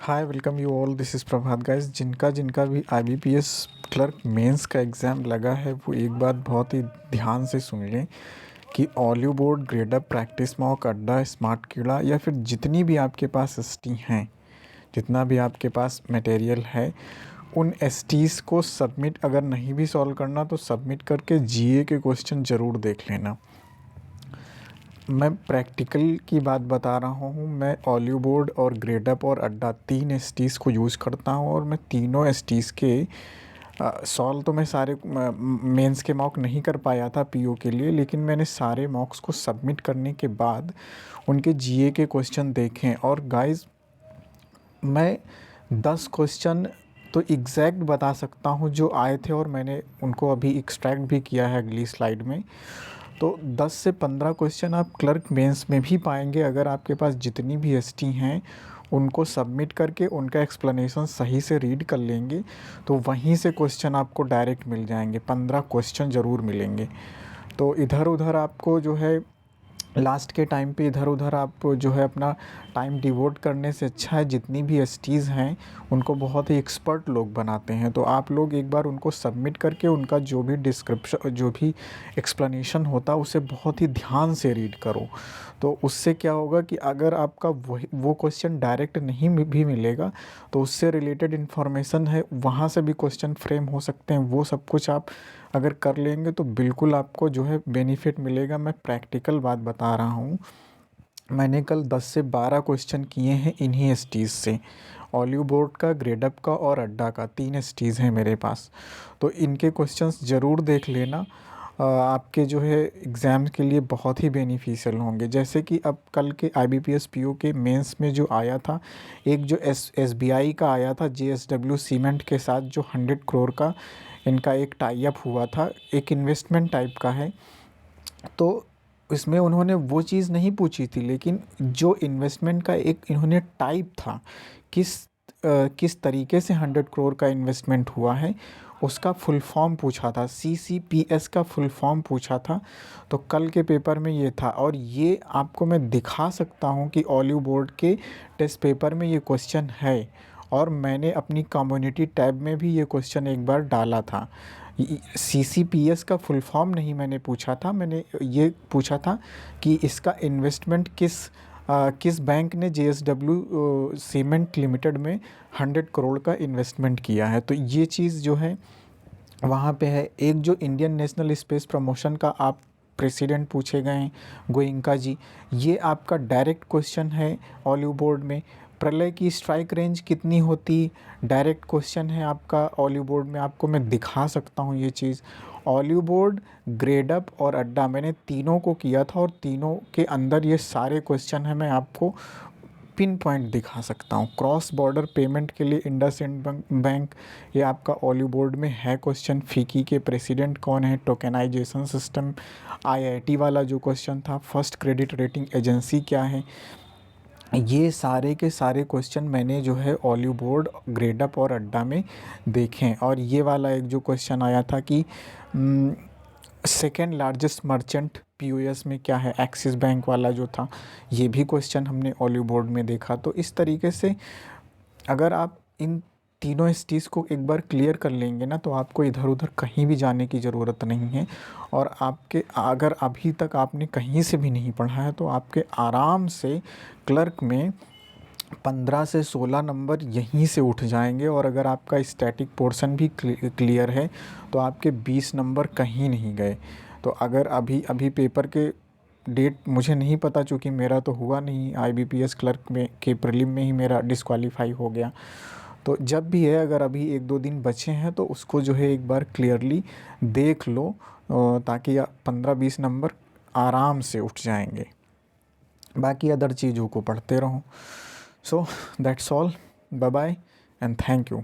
Hi welcome you all, this is Prabhat guys. जिनका जिनका भी आईबीपीएस क्लर्क मेंस का एग्ज़ाम लगा है वो एक बात बहुत ही ध्यान से सुन लें कि olive board, grade up, practice mock, अड्डा, स्मार्ट कीड़ा या फिर जितनी भी आपके पास एसटी हैं, जितना भी आपके पास मटेरियल है, उन एसटीज़ को सबमिट अगर नहीं भी सॉल्व करना तो सबमिट करके जीए के क्वेश्चन ज़रूर देख लेना। मैं प्रैक्टिकल की बात बता रहा हूँ। मैं ऑलिव बोर्ड और ग्रेड अप और अड्डा 3 एसटीज़ को यूज़ करता हूँ और मैं तीनों एसटीज़ के सॉल्व तो मैं सारे मेंस के मॉक नहीं कर पाया था पीओ के लिए, लेकिन मैंने सारे मॉक्स को सबमिट करने के बाद उनके जीए के क्वेश्चन देखे। और गाइस, मैं 10 क्वेश्चन तो एग्जैक्ट बता सकता हूँ जो आए थे और मैंने उनको अभी एक्सट्रैक्ट भी किया है अगली स्लाइड में। तो 10 से 15 क्वेश्चन आप क्लर्क मेंस में भी पाएंगे अगर आपके पास जितनी भी एसटी हैं उनको सबमिट करके उनका एक्सप्लेनेशन सही से रीड कर लेंगे तो वहीं से क्वेश्चन आपको डायरेक्ट मिल जाएंगे। 15 क्वेश्चन ज़रूर मिलेंगे। तो इधर उधर आपको जो है लास्ट के टाइम पे इधर उधर आप जो है अपना टाइम डिवोट करने से अच्छा है जितनी भी एसटीज़ हैं उनको बहुत ही एक्सपर्ट लोग बनाते हैं। तो आप लोग एक बार उनको सबमिट करके उनका जो भी डिस्क्रिप्शन, जो भी एक्सप्लेनेशन होता है उसे बहुत ही ध्यान से रीड करो। तो उससे क्या होगा कि अगर आपका वो क्वेश्चन डायरेक्ट नहीं भी मिलेगा तो उससे रिलेटेड इन्फॉर्मेशन है, वहाँ से भी क्वेश्चन फ्रेम हो सकते हैं। वो सब कुछ आप अगर कर लेंगे तो बिल्कुल आपको जो है बेनिफिट मिलेगा। मैं प्रैक्टिकल बात बता रहा हूँ। मैंने कल 10 से 12 क्वेश्चन किए हैं इन्हीं एसटीज़ से। ऑलिव बोर्ड का, ग्रेड अप का और अड्डा का 3 एसटीज़ हैं मेरे पास। तो इनके क्वेश्चंस ज़रूर देख लेना। आपके जो है एग्ज़ाम के लिए बहुत ही बेनिफिशियल होंगे। जैसे कि अब कल के आईबीपीएस पीओ के मेंस में जो आया था, एक जो एसबीआई का आया था जेएसडब्ल्यू सीमेंट के साथ, जो 100 करोड़ का इनका एक टाई अप हुआ था, एक इन्वेस्टमेंट टाइप का है। तो इसमें उन्होंने वो चीज़ नहीं पूछी थी, लेकिन जो इन्वेस्टमेंट का एक इन्होंने टाइप था, किस तरीके से 100 करोड़ का इन्वेस्टमेंट हुआ है उसका फुल फॉर्म पूछा था। सीसीपीएस का फुल फॉर्म पूछा था। तो कल के पेपर में ये था और ये आपको मैं दिखा सकता हूँ कि ऑलिव बोर्ड के टेस्ट पेपर में ये क्वेश्चन है और मैंने अपनी कम्युनिटी टैब में भी ये क्वेश्चन एक बार डाला था। सीसीपीएस का फुल फॉर्म नहीं मैंने पूछा था, मैंने ये पूछा था कि इसका इन्वेस्टमेंट किस बैंक ने जेएसडब्ल्यू सीमेंट लिमिटेड में 100 करोड़ का इन्वेस्टमेंट किया है। तो ये चीज़ जो है वहाँ पे है। एक जो इंडियन नेशनल स्पेस प्रमोशन का आप प्रेसिडेंट पूछे गए हैं, गोयंका जी, ये आपका डायरेक्ट क्वेश्चन है ऑलिव बोर्ड में। प्रलय की स्ट्राइक रेंज कितनी होती, डायरेक्ट क्वेश्चन है आपका ऑलिव बोर्ड में। आपको मैं दिखा सकता हूँ ये चीज़। ऑलिव बोर्ड, ग्रेड अप और अड्डा मैंने तीनों को किया था और तीनों के अंदर ये सारे क्वेश्चन हैं। मैं आपको पिन पॉइंट दिखा सकता हूँ। क्रॉस बॉर्डर पेमेंट के लिए इंडसइंड बैंक, ये आपका ऑलिव बोर्ड में है क्वेश्चन। फीकी के प्रेसिडेंट कौन है, टोकेनाइजेशन सिस्टम, आईआईटी वाला जो क्वेश्चन था, फर्स्ट क्रेडिट रेटिंग एजेंसी क्या है, ये सारे के सारे क्वेश्चन मैंने जो है ऑलिव बोर्ड, ग्रेड अप और अड्डा में देखे हैं। और ये वाला एक जो क्वेश्चन आया था कि सेकेंड लार्जेस्ट मर्चेंट पीओएस में क्या है, एक्सिस बैंक वाला जो था, ये भी क्वेश्चन हमने ऑलिव बोर्ड में देखा। तो इस तरीके से अगर आप इन तीनों एसटीज़ को एक बार क्लियर कर लेंगे ना तो आपको इधर उधर कहीं भी जाने की ज़रूरत नहीं है। और आपके अगर अभी तक आपने कहीं से भी नहीं पढ़ा है तो आपके आराम से क्लर्क में 15 से 16 नंबर यहीं से उठ जाएंगे। और अगर आपका स्टैटिक पोर्शन भी क्लियर है तो आपके 20 नंबर कहीं नहीं गए। तो अगर अभी अभी पेपर के डेट मुझे नहीं पता, चूँकि मेरा तो हुआ नहीं, आईबीपीएस क्लर्क में के प्रीलिम में ही मेरा डिस्क्वालीफाई हो गया। तो जब भी है, अगर अभी 1-2 दिन बचे हैं तो उसको जो है एक बार क्लियरली देख लो ताकि 15-20 नंबर आराम से उठ जाएंगे। बाकी अदर चीज़ों को पढ़ते रहो। So that's all, bye bye and thank you.